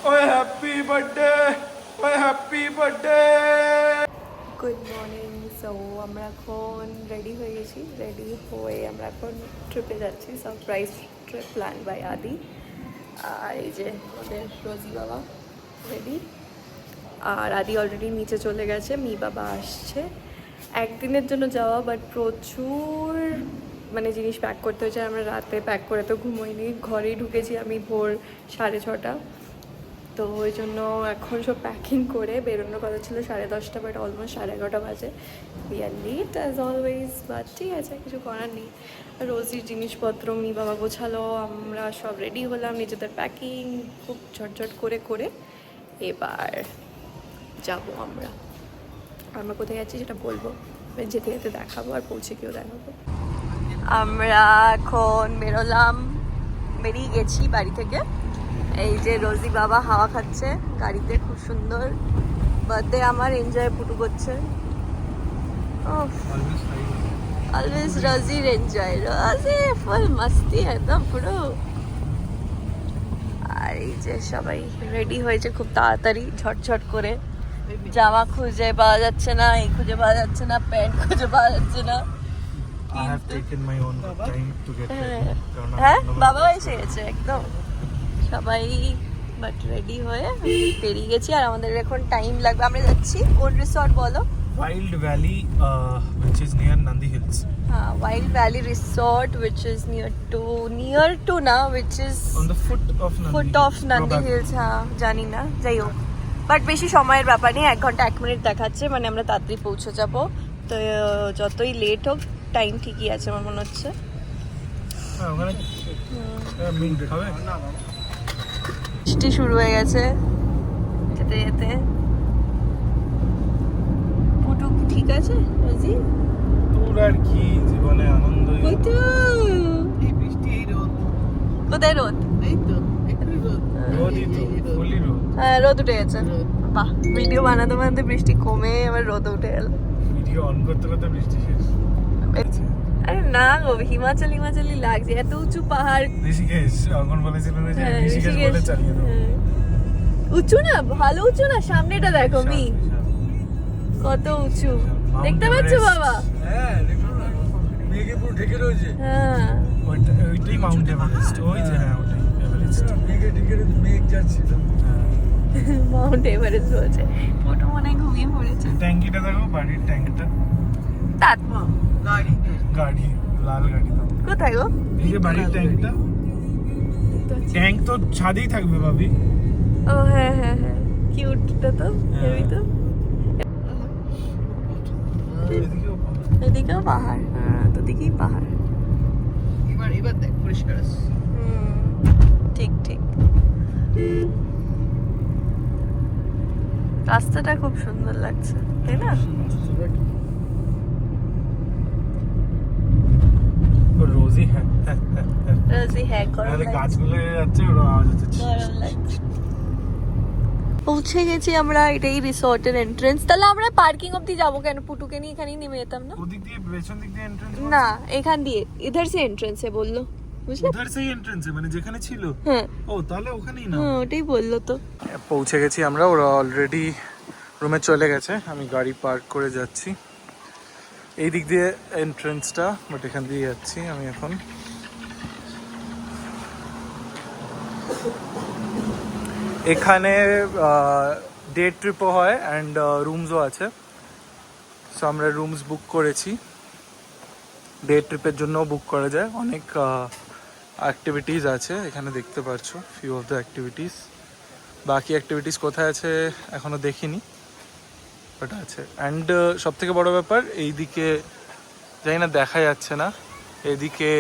ওই happy birthday, ওই happy birthday. Good morning. So আমরা এখন রেডি হয়ে গেছি, রেডি হয়ে আমরা এখন ট্রিপে যাচ্ছি। সারপ্রাইজ ট্রিপ প্ল্যান বাই আদি। আর এই যে ওদের রোজি বাবা রেডি, আর আদি অলরেডি নিচে চলে গেছে, মি বাবা আসছে। একদিনের জন্য যাওয়া, বাট প্রচুর মানে জিনিস প্যাক করতে হয়েছে। আমরা রাতে প্যাক করে তো ঘুমোইনি, ঘরেই ঢুকেছি আমি ভোর 6:30। তো ওই জন্য এখন সব প্যাকিং করে বেরোনোর কথা ছিল 10:30, বাট অলমোস্ট 11:30 বাজে। We are late as always, but ঠিক আছে, কিছু করার নেই। রোজির জিনিসপত্র মি বাবা গোছালো, আমরা সব রেডি হলাম, নিজেদের প্যাকিং খুব ঝটঝট করে করে এবার যাব আমরা। আমরা কোথায় যাচ্ছি সেটা বলবো, যেতে যেতে দেখাবো আর পৌঁছে গিয়েও দেখাবো। আমরা এখন বেরিয়ে গেছি বাড়ি থেকে। এই যে রোজি বাবা হাওয়া খাচ্ছে গাড়িতে, খুব সুন্দর। বার্থডে আমার, এনজয় পুটু করছে। অলওয়েজ রোজির এনজয়, রোজি ফুল মাস্তি একদম পুরো। আর এই যে সবাই রেডি হয়েছে খুব তাড়াতাড়ি ঝটঝট করে। জামা খুঁজে পাওয়া যাচ্ছে না, এই খুঁজে পাওয়া যাচ্ছে না, প্যান্ট খুঁজে পাওয়া যাচ্ছে না। I have taken my own time to get ready. হ্যাঁ, বাবাও এসে গেছে একদম। সবাই বাট রেডি হয়ে বেরিয়ে গেছি। আর আমাদের এখন টাইম লাগবে। আমরা যাচ্ছি কোন রিসর্ট বলো? Wild Valley, which is near Nandi Hills. হ্যাঁ, wild valley resort, which is near to না, which is On the foot of Nandi foot of Nandi hills. হ্যাঁ, জানি না, যাই হোক। বাট বেশি সময়ের ব্যাপার নেই, 1 ঘন্টা 1 মিনিট দেখাচ্ছে, মানে আমরা তাড়াতাড়ি পৌঁছে যাব। তো যতই লেট হোক টাইম ঠিকই আছে আমার মনে হচ্ছে। হ্যাঁ, ওখানে মিন্ট হবে। বৃষ্টি শুরু হয়ে গেছে যেতে যেতে। পুটু ঠিক আছে রোজি? তোর আর কি জীবনে আনন্দ। পুটু এই বৃষ্টি, এই রোদ, কোথায় রোদ? এই তো একটু রোদ, রোদই তো, ফুলই রোদ। হ্যাঁ, রোদ উঠে গেছে। বাহ, ভিডিও বানাতে বানাতে বৃষ্টি কমে আবার রোদ উঠে গেল। ভিডিও অন করতে করতে বৃষ্টি শেষ। আরে না গো, হিমাচলি লাগছে, এত উঁচু পাহাড়। ঋষিকেশ অঙ্কন বলেছিল না যে হ্যাঁ, ঋষিকেশ বলে চালিয়ে দেবো। হ্যাঁ। উঁচু না, ভালো উঁচু না, সামনেটা দেখো মি কত উঁচু, দেখতে পাচ্ছ বাবা? হ্যাঁ দেখো না, মেঘে পুরো ঢেকে রয়েছে। হ্যাঁ, ওইটাই মাউন্ট এভারেস্ট। ওই যে হ্যাঁ, ওটাই এভারেস্ট। মেঘে ঢেকে রয়েছে, মেঘ যাচ্ছে। মাউন্ট এভারেস্ট বলছে। ফটো মনে হয় ঘুমিয়ে পড়েছে। ট্যাঙ্কিটা দেখো, বাড়ির ট্যাঙ্কটা। তাত গাড়ি গাড়ি, লাল গাড়ি তো। কোথায় গো? এই যে বাড়ির ট্যাঙ্কটা। ট্যাঙ্ক তো ছাদেই থাকবে ভাবি। ও হ্যাঁ হ্যাঁ হ্যাঁ, কিউটটা তো, হেভি তো। এদিকেও পাহাড়। এদিকেও পাহাড়, হ্যাঁ, দুদিকেই পাহাড়। এবার দেখ পরিষ্কার আছে। ঠিক ঠিক। রাস্তাটা খুব সুন্দর লাগছে, তাই না? রোজি হ্যাঁ, রোজি হ্যাঁ, গরম লাগছে। গাছগুলো যাচ্ছে, ওরা আওয়াজ হচ্ছে। গরম লাগছে। পৌঁছে গেছি আমরা, এটাই রিসর্টের এন্ট্রেন্স। তাহলে আমরা পার্কিং অবধি যাবো কেন? পুটুকে নিয়ে এখানেই নেমে যেতাম না? ওদিক দিয়ে, পেছন দিক দিয়ে এন্ট্রেন্স না, এখান দিয়ে, ইধার সে এন্ট্রেন্স এ বললো, বুঝলে? উধার সেই এন্ট্রেন্স মানে যেখানে ছিল। হ্যাঁ ও তাহলে ওখানেই না। হ্যাঁ, ওটাই বললো তো। পৌঁছে গেছি আমরা, ওরা অলরেডি রুমে চলে গেছে। আমি গাড়ি পার্ক করে যাচ্ছি, এই দিক দিয়ে এন্ট্রেন্সটা, বাট এখান দিয়ে যাচ্ছি আমি এখন। এখানে ডে ট্রিপও হয় অ্যান্ড রুমসও আছে। সো আমরা রুমস বুক করেছি, ডে ট্রিপের জন্যও বুক করা যায়। অনেক অ্যাক্টিভিটিস আছে এখানে, দেখতে পাচ্ছ ফিউ অফ দ্য অ্যাক্টিভিটিস। বাকি অ্যাক্টিভিটিস কোথায় আছে এখনও দেখিনি, বাট আছে। অ্যান্ড সবথেকে বড় ব্যাপার, এইদিকে জানি না দেখা যাচ্ছে না, এদিকে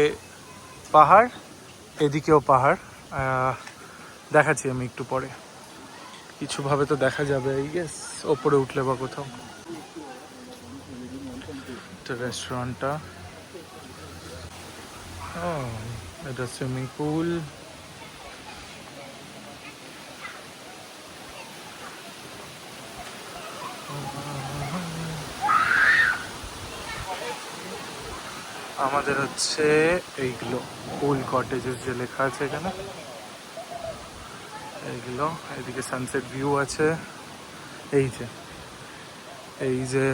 পাহাড়, এদিকেও পাহাড়। দেখাচ্ছি আমি একটু পরে, কিছুভাবে তো দেখা যাবে আই গেস, ওপরে উঠলে বা কোথাও। রেস্টুরেন্টটা, এটা সুইমিং পুল। আমাদের হচ্ছে এইগুলো কুল কটেজেস যে লেখা আছে এখানে, এইগুলো, এইদিকে সানসেট ভিউ আছে, এই যে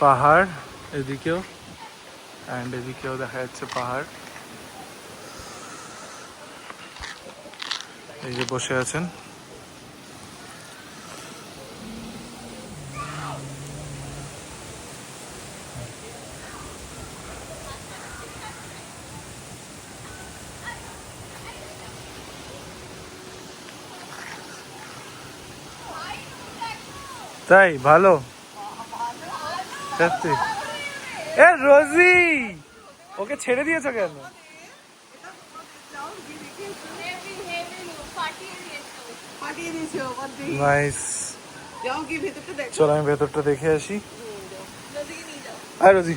পাহাড়, এদিকেও অ্যান্ড এদিকেও দেখা যাচ্ছে পাহাড়। এই যে বসে আছেন, তাই ভালো। সত্যি? এ রোজি, ওকে ছেড়ে দিয়েছো কেন? পাঠিয়ে দিয়েছো নাইস। যাও কি ভেতরটা দেখো। চলো আমি ভেতরটা দেখে আসি। আর রোজি,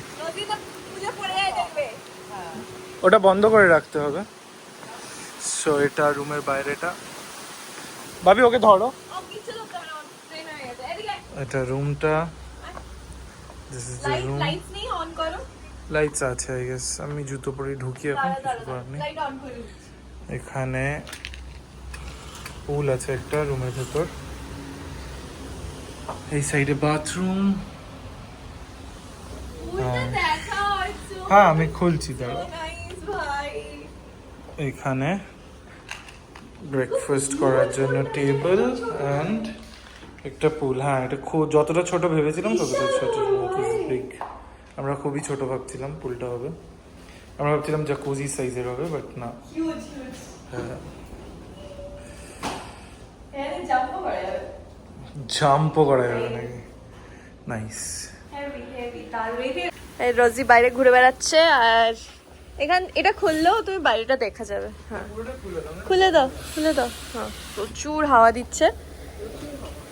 ওটা বন্ধ করে রাখতে হবে। সো এটা রুমের বাইরেটা। ভাবি ওকে ধরো। এটা রুমটা, this is the room. Lights আছে আই গেস। আমি জুতো পরে ঢুকি এখন, কিছু করার নেই। এখানে পুল আছে একটা রুমের ভেতর, এই সাইডে বাথরুম। হ্যাঁ আমি খুলছি, দাঁড়াও। এখানে ব্রেকফাস্ট করার জন্য টেবিল অ্যান্ড একটা পুল। হ্যাঁ এটা যতটা ছোট ভেবেছিলাম ততটা ছোট, বিগ। আমরা খুবই ছোট ভাবছিলাম পুলটা হবে, আমরা ভাবছিলাম জাকুজি সাইজের হবে, বাট না। হ্যাঁ জাম্পও করা যাবে নাকি? নাইস। রোজি বাইরে ঘুরে বেড়াচ্ছে, আর এটা খুললেও তুমি বাইরেটা দেখা যাবে। হ্যাঁ খুলে দাও, খুলে দাও। হ্যাঁ প্রচুর হাওয়া দিচ্ছে।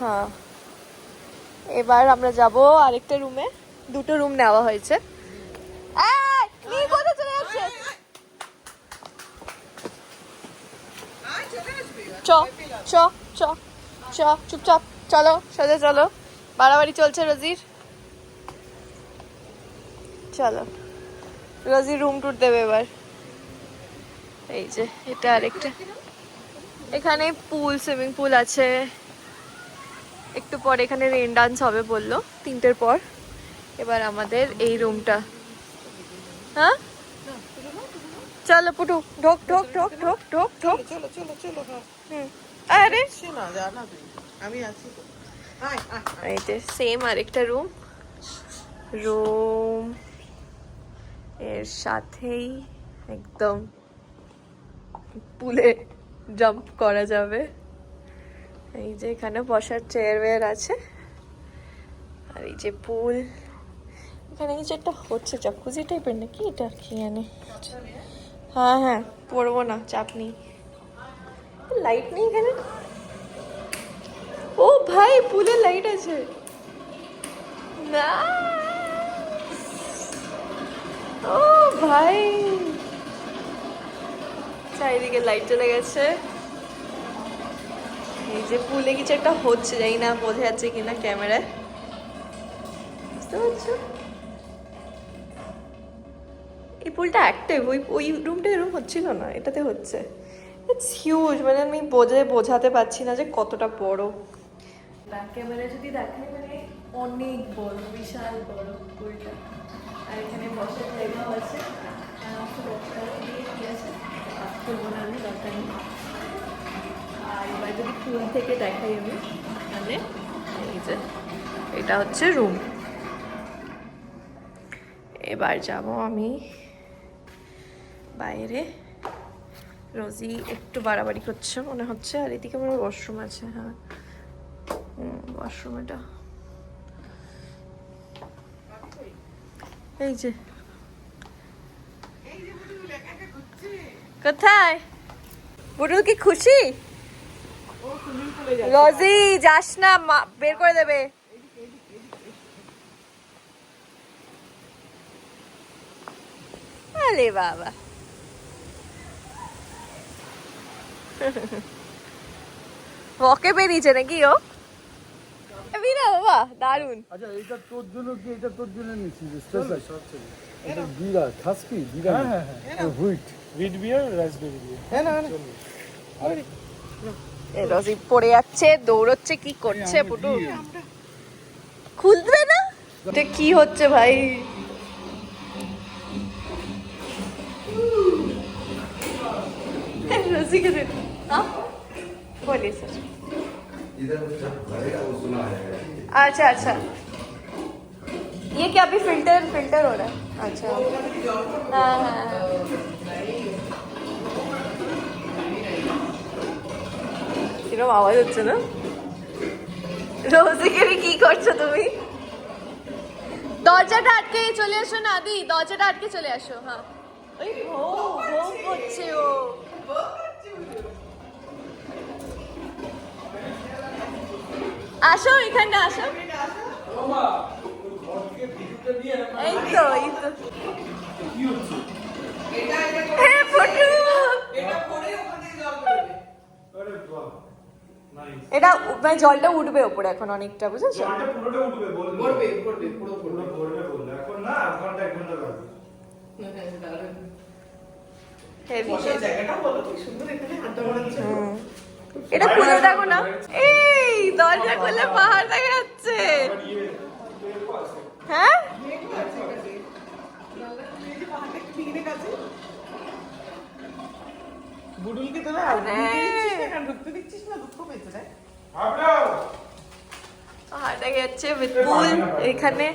হ্যাঁ এবার আমরা যাব আরেকটা রুমে, দুটো রুম নেওয়া হয়েছে। কোথায় চলে যাচ্ছে? চ চ চ চ চুপচাপ চলো, সোজা চলো। বাড়াবাড়ি চলছে রোজির। চলো, রোজি রুম টুর দেবে এবার। এই যে এটা আরেকটা, এখানে পুল, সুইমিং পুল আছে। একটু পর এখানে রেন ডান্স হবে বললো 3টের পর। এবার আমাদের এই রুমটা। হ্যাঁ চলো পুটু, ঢোক ঢোক ঢোক ঢোক ঢোক ঢোক। চলো চলো চলো। আরে না জানা তুই, আমি আছি তো। এই যে সেম আরেকটা রুম, রুম এর সাথেই একদম পুলে জাম্প করা যাবে। এই যে এখানে বসার চেয়ার ওয়্যার আছে, আর এই যে পুল। এখানে কিছু একটা হচ্ছে, জাকুজি টাইপের নাকি এটা, কি জানি। হ্যাঁ হ্যাঁ পড়বো না, চাপ নেই। লাইট নেই এখানে। ও ভাই পুলে লাইট আছে না। ও ভাই চারিদিকে লাইট চলে গেছে। এই যে পুলে কিছু একটা হচ্ছে, জানি না বোঝা যাচ্ছে কিনা ক্যামেরায়, বুঝতে পারছো? এই পুলটা অ্যাক্টিভ, ওই রুমটা এরকম হচ্ছিল না, এটাতে হচ্ছে। ইটস হিউজ, মানে আমি বোঝাতে পারছি না যে কতটা বড়। ব্যাক ক্যামেরা যদি দেখায় মানে অনেক বড়, বিশাল বড় পুলটা। আর এখানে বসার জায়গাও আছে, খুলবো না আমি, দরকার নেই। আর এবার যদি পুল থেকে দেখাই আমি, মানে এই যে এটা হচ্ছে রুম। এবার যাব আমি বাইরে। রোজি একটু বাড়াবাড়ি করছে মনে হচ্ছে, আর এদিকে আমার ওয়াশরুম আছে। হ্যাঁ ওয়াশরুম এটা, এই যে। কোথায় বুড়ুল, কি খুশি? রোজি যাস না, বের করে দেবে। আরে বাবা, ওকে বেরিয়েছে নাকি ও? না বাবা দারুন। আচ্ছা এটা তোর জন্য কি, এটা তোর জন্য নিচ্ছি স্পেশাল। এটা বিরা খাস কি বিরা? হ্যাঁ হুইট হুইট বিয়ার, রাসবেরি বিয়ার। হ্যাঁ না আরে রোজি পড়ে যাচ্ছে, দৌড়চ্ছে, কি করছে পুটু? খুলবে না? এটা কি হচ্ছে ভাই? रस्सी के दे हाँ बोलिए सर अच्छा अच्छा ये क्या अभी फिल्टर हो रहा है अच्छा हाँ हाँ কিরকম আওয়াজ হচ্ছে না রোজিকে কি করছো তুমি দরজাটা আটকে চলে আসো না আদি দরজাটা আটকে চলে আসো হ্যাঁ ওই ভো ভো করছে ও আসো এখানে আসো এই তো হ্যাঁ ফটো এটা মানে জলটা উঠবে ওপরে এখন অনেকটা বুঝেছো জলটা পুরোটা উঠবে বলবে পুরো ভরবে বললে এখন না আধ ঘন্টা 1 ঘন্টা লাগবে হেভি জায়গাটা বলো কি সুন্দর এখানে আড্ডা মারার জন্য এটা খুলে দেখো না এই দরজা খুলে পাহাড় দেখা যাচ্ছে হ্যাঁ বুডুলকে তোরা ঢুকতে দিচ্ছিস না দুঃখ পেয়েছে রে পাহাড় দেখা যাচ্ছে উইথ পুল এখানে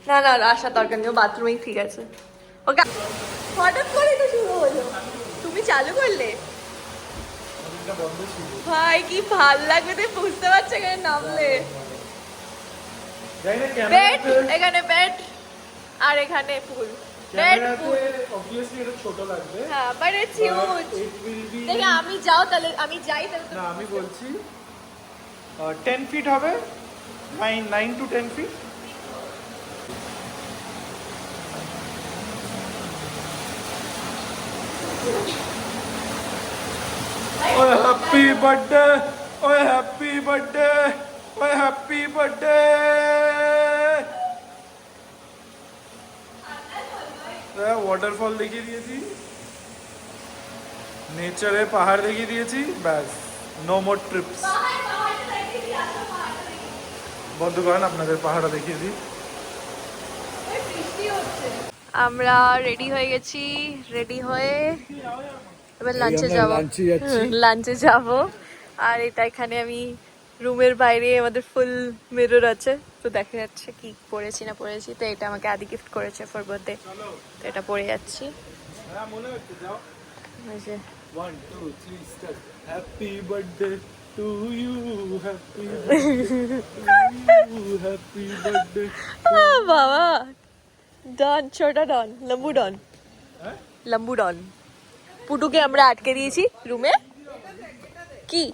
না না আসার দরকার নেই বাথরুমেই ঠিক আছে ওকে হঠাৎ করে তো শুরু হলো তুমি চালু করলে ভাই কি ভাল লাগবে তুই বুঝতে পারছো এখানে নামলে বেড এখানে বেড আর এখানে পুল বেড পুল obviously এটা ছোট লাগবে হ্যাঁ but it's huge it will be দেখে আমি যাও তাহলে আমি যাই তাহলে না আমি বলছি 10 ফিট হবে 9 to 10 ফিট ओए हैप्पी बर्थडे ओए हैप्पी बर्थडे ओए हैप्पी बर्थडे ওয়াটারফল দেখিয়ে দিয়েছি নেচারে পাহাড় দেখিয়ে দিয়েছি ব্যাস নো মোর ট্রিপস বন্ধ করেন আপনাদের পাহাড়টা দেখিয়ে দিই আমরা রেডি হয়ে গেছি রেডি হয়ে এবার লাঞ্চে যাব লাঞ্চে যাব আর এটা এখানে আমি রুমের বাইরে আমাদের ফুল মিরর আছে তো দেখা যাচ্ছে কি পরেছি না পরেছি তো এটা আমাকে আদি গিফট করেছে ফর বার্থডে তো এটা পরে যাচ্ছি হ্যাঁ মনে হচ্ছে যাও এই যে 1 2 3 start happy birthday to you happy happy birthday বাবা ডন ছোটা ডন লম্বু ডন লম্বু ডন পুটুকে আমরা আটকে দিয়েছি রুমে কি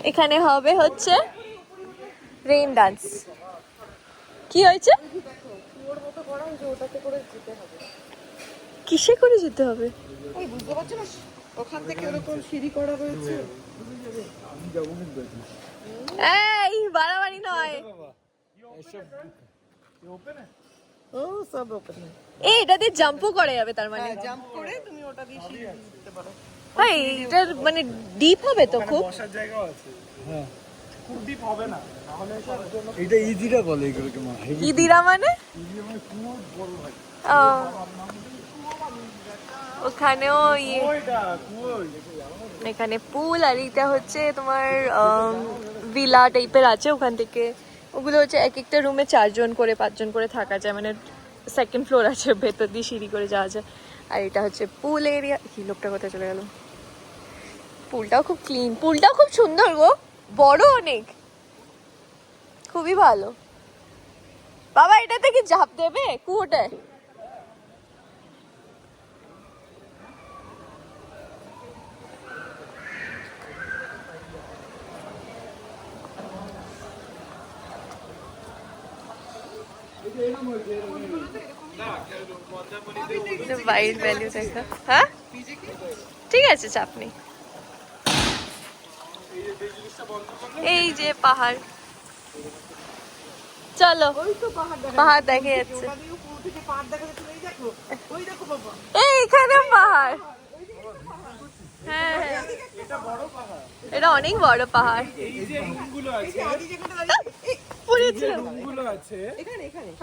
এখানে হবে হচ্ছে রেইন ডান্স কি হয়েছে কিসে করে যেতে হবে এই বুঝতে পারছো না ওখান থেকে এরকম সিঁড়ি করা রয়েছে এই বাড়াবাড়ি নয় ও সব ওপেন এই এটা দিয়ে জাম্পও করা যাবে তার মানে জাম্প করে তুমি ওটা দিয়ে সিঁড়ি দিতে পারো ভাই এটা মানে ডিপ হবে তো খুব বসার জায়গাও আছে হ্যাঁ খুব ডিপ হবে না তাহলে এটা ইজিটা বলে এগুলোকে মা ইদিরা মানে ইজি মানে পুরো বড় ভাই ও, ওখানেও ইয়ে ওইটা কই এখানে পুল আর এটা হচ্ছে তোমার ভিলা টাইপের আছে ওখান থেকে ওগুলো হচ্ছে এক একটা রুমে 4 জন করে 5 জন করে থাকা যায় মানে সেকেন্ড ফ্লোর আছে ভেতর দিয়ে সিঁড়ি করে যাওয়া যায় আর এটা হচ্ছে পুল এরিয়া কি লোকটা কোথায় চলে গেল পুলটাও খুব ক্লিন পুলটাও খুব সুন্দর গো বড় অনেক খুবই ভালো বাবা এটাতে কি ঝাঁপ দেবে কুয়োটায় वाइड वैल्यू देखा हाँ ঠিক আছে চাপ নেই এই যে পাহাড় চলো পাহাড় দেখে যাচ্ছে এইখানে পাহাড় হ্যাঁ হ্যাঁ এটা অনেক বড় পাহাড়। এই যে রুমগুলো আছে, পড়েছে। রুমগুলো আছে,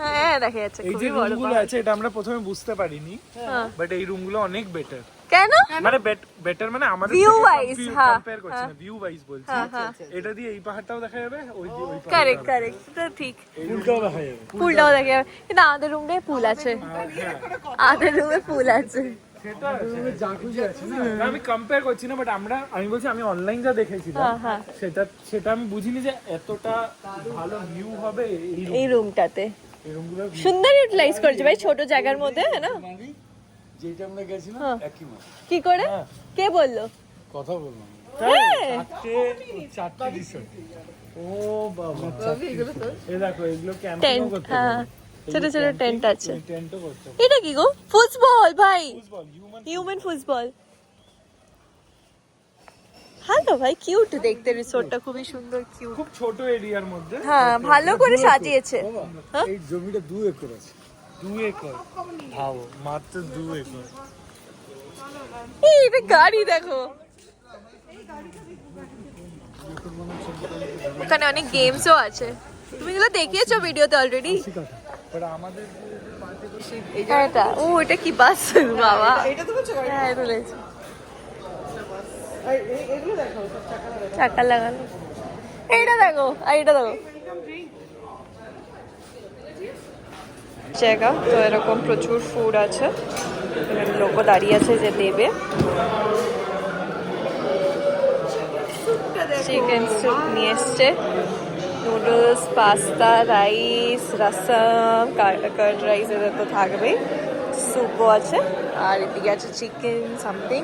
হ্যাঁ দেখা যাচ্ছে এই যে খুবই বড় রুমগুলো পাহাড়। আছে, এটা আমরা প্রথমে বুঝতে পারিনি, হ্যাঁ। বাট এই রুমগুলো অনেক বেটার। কেন? মানে বেটার মানে আমাদের View wise, হ্যাঁ, কম্পেয়ার করছি না, ভিউ ওয়াইজ বলছি। হ্যাঁ হ্যাঁ এটা দিয়ে এই পাহাড়টাও দেখা যাবে, ওই দিয়ে ওই কারেক্ট কারেক্ট, এটা ঠিক। ফুলটাও দেখা যাবে। পুলটাও দেখা যাবে, কিন্তু আমাদের রুমে পুল আছে, আমাদের রুমে পুল আছে। সেটা আছে। জাকুজি আছে না? না, আমি কম্পেয়ার করছি না, বাট আমি বলছি আমি অনলাইন যা দেখেছিলাম হ্যাঁ হ্যাঁ সেটা আমি বুঝিনি যে এতটা ভালো ভিউ হবে এই রুমটাতে। এই রুমগুলো। সুন্দর ইউটিলাইজ করেছে ভাই, ছোট জায়গার মধ্যে, হ্যাঁ না? মানে যেটা আমরা গেছিলাম হ্যাঁ। একই মাস কি করে? কে বললো? কথা বললাম। হ্যাঁ চারটে রিসোর্ট। ও বাবা, এই দেখো এগুলো ক্যাম্পিং টেন্ট, করতে হ্যাঁ পারবে। ছোট ছোট টেন্ট আছে। টেন্টও করতে পারবে। এটা কি গো? ফুটবল ভাই, ফুটবল, হিউম্যান। Human football. ভালো ভাই, কিউট দেখতে, রিসোর্টটা খুবই সুন্দর, কিউট। খুব ছোট এরিয়ার মধ্যে। হ্যাঁ ভালো করে সাজিয়েছে। বাবা, এই জমিটা 2 একর আছে। 2 একর, ভাবো, মাত্র 2 একর। এই এটা গাড়ি দেখো, ওখানে অনেক গেমসও আছে। তুমি এগুলো দেখিয়েছো ভিডিওতে অলরেডি? বাট আমাদের এটা ও, এটা কি বাস বাবা? এটা তো বলছো গাড়ি? হ্যাঁ তুলেছি, এগুলো দেখো, সব টাকা লাগানো। চাকা লাগানো। এইটা দেখো, আর এটা দেখো জায়গা। তো এরকম প্রচুর ফুড আছে, এখানে লোকও দাঁড়িয়ে আছে যে দেবে। চিকেন স্যুপ নিয়ে এসছে, noodles, pasta, rice, rasam, curd rice, এটা তো থাকবেই, স্যুপও আছে। আর এদিকে আছে chicken something,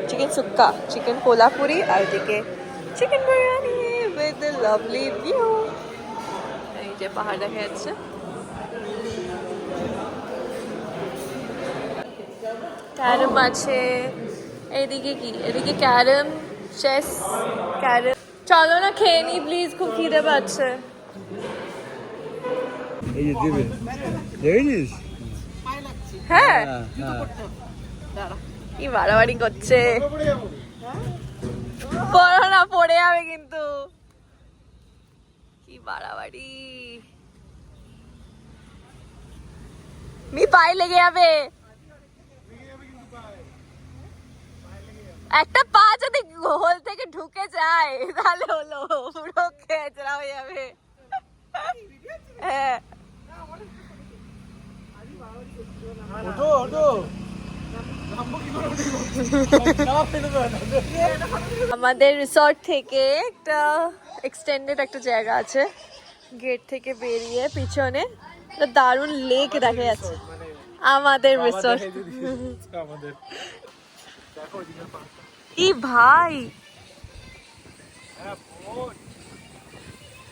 chicken sukka, chicken Kolhapuri, আর এদিকে chicken biryani with lovely view. এই যে পাহাড় দেখা যাচ্ছে। ক্যারম আছে এইদিকে, কি এদিকে ক্যারম, চেস, ক্যারম। চলো না খেয়ে নি প্লিজ, খুব খিদে পাচ্ছে। এই যে দেবে, দেখেছিস? হ্যাঁ হ্যাঁ। কি বাড়াবাড়ি করছে, পড়ো না, পড়ে যাবে কিন্তু। কি বাড়াবাড়ি, পায়ে লেগে যাবে। একটা পা যদি হোল থেকে ঢুকে যায় তাহলে হলো, পুরো খেচড়া হয়ে যাবে। হ্যাঁ ওঠো ওঠো। আমাদের রিসর্ট থেকে একটা এক্সটেন্ডেড একটা জায়গা আছে, গেট থেকে বেরিয়ে পিছনে একটা দারুণ লেক দেখা যাচ্ছে। আমাদের রিসর্ট, আমাদের দেখো ওইদিকে পাহাড়। ই ভাই হ্যাঁ,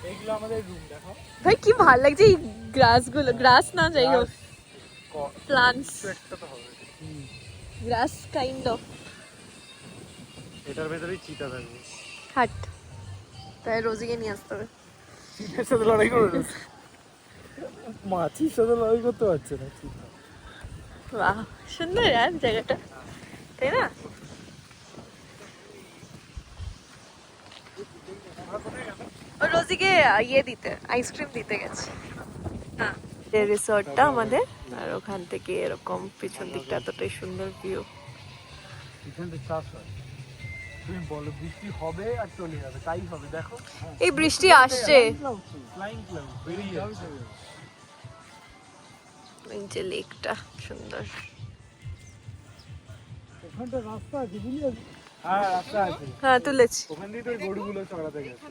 এইগুলো আমাদের রুম, দেখো ভাই কি ভাল লাগছে এই গ্রাসগুলো, গ্রাস না যাই হোক, প্লান্টস, একটা তো হবে। গ্রাস কাইন্ড অফ। এটার ভেতরেই চিতা থাকবে। হাট, তাই রোজিকে নিয়ে আসতে হবে। চিতার সাথে লড়াই করে মাছির সাথে লড়াই করতে পারছে না চিতা। বাহ সুন্দর আর জায়গাটা, তাই না? ও রোজিকে ইয়ে দিতে, আইসক্রিম দিতে গেছে। হ্যাঁ এই রিসর্টটা আমাদের, আর ওখান থেকে এরকম পিছন দিকটা এতটাই সুন্দর ভিউ। এখানটা চাষ হয়, তুমি বলো বৃষ্টি হবে আর চলে যাবে, তাই হবে। দেখো এই বৃষ্টি আসছে, ফ্লাইং ক্লাউড বেরিয়ে যাচ্ছে। এই যে লেকটা সুন্দর। ওখানটা রাস্তা আছে বুঝলি? হ্যাঁ রাস্তা আছে, হ্যাঁ তুলেছি। ওখান দিয়ে তো ওই গরুগুলো চড়াতে গেছে।